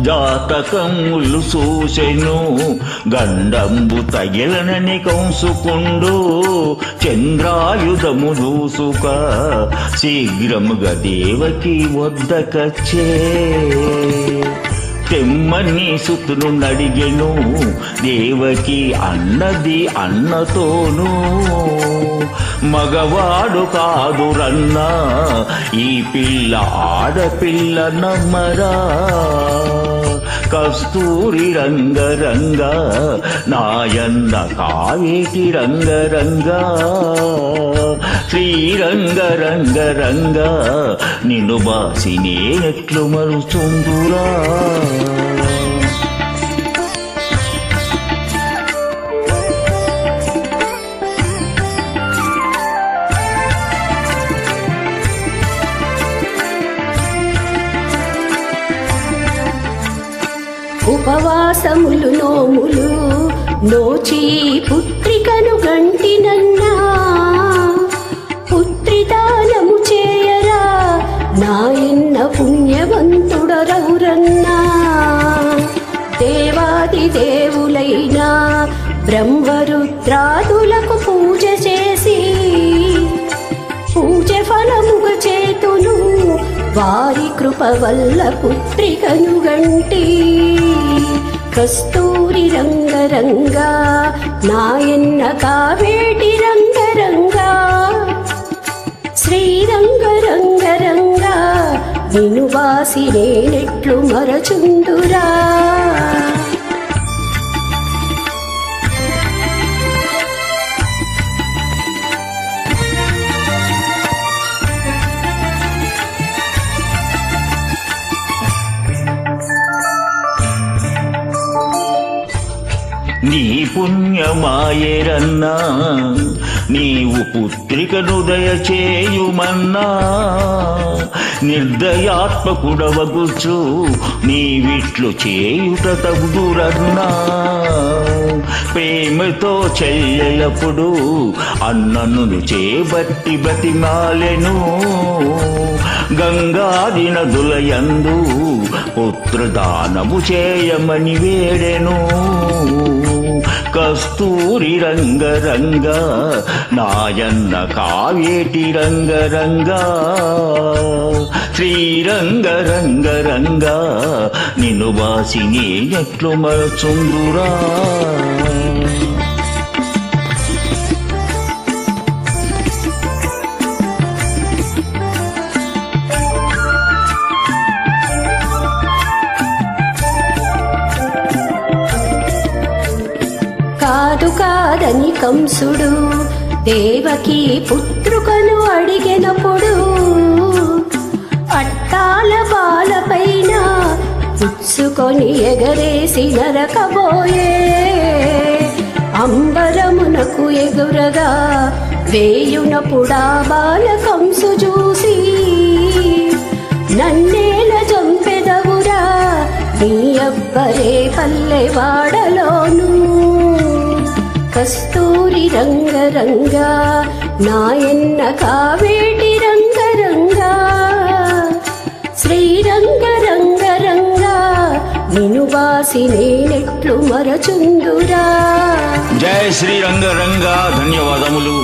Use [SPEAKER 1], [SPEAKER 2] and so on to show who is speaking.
[SPEAKER 1] జాతకములు సూసెను గండంబు తగిలనని కంసుకుండు చంద్రాయుధము దూసుక శీఘ్రముగా దేవకి వద్దకచ్చే తెమ్మని సుతును నడిగెను దేవకి అన్నది అన్నతోనూ మగవాడు కాదు రన్నా ఈ పిల్ల ఆడపిల్ల నమ్మరా కస్తూరి రంగరంగ నాయన్న కావేటి రంగరంగ శ్రీరంగరంగరంగ నిన్ను బాసి నేనెట్లు మరుచుందురా
[SPEAKER 2] ఉపవాసములు నోములు నోచి పుత్రికను గంటినన్నా పుత్రిదానము చేయరా నాయన్న పుణ్యవంతుడరవురన్నా దేవాది దేవులైనా బ్రహ్మరుద్రాదులకు పూజ చేసి పూజ ఫలముగ చేతును వారి కృప వల్ల పుత్రికను గంటి కస్తూరి రంగరంగ నాయన్న కావేటి రంగరంగ శ్రీరంగరంగరంగ వినువాసి నేనెట్లు మరచుందురా
[SPEAKER 1] నీ పుణ్యమాయేరన్నా నీవు పుత్రికను దయచేయుమన్నా నిర్దయాత్మకుడవగుచు నీవిట్లు చేయుట తగుదురన్నా ప్రేమతో చెల్లెలప్పుడు అన్నను చేబట్టి బతిమాలెను గంగాది నదులయందు పుత్రదానము చేయమని వేడెను కస్తూరి రంగరంగ నాయన్న కావేటి రంగరంగ శ్రీరంగరంగరంగ నిన్ను బాసి నేనెట్లు మరచుందురా
[SPEAKER 2] కాదు కాదని కంసుడు దేవకి పుత్రుకను అడిగినప్పుడు అట్టాల బాలపైన పుచ్చుకొని ఎగరేసి నరకబోయే అంబరమునకు ఎగురగా వేయునపుడా బాల కంసు చూసి నన్నేల చంపెదవురా నీ అబ్బరే పల్లెవాడలోను కస్తూరి రంగరంగ నాయన్న కావేటి రంగరంగ శ్రీరంగరంగరంగ నిను బాసి నేనెట్లు మరచుందురా
[SPEAKER 1] జయ శ్రీరంగరంగ ధన్యవాదములు.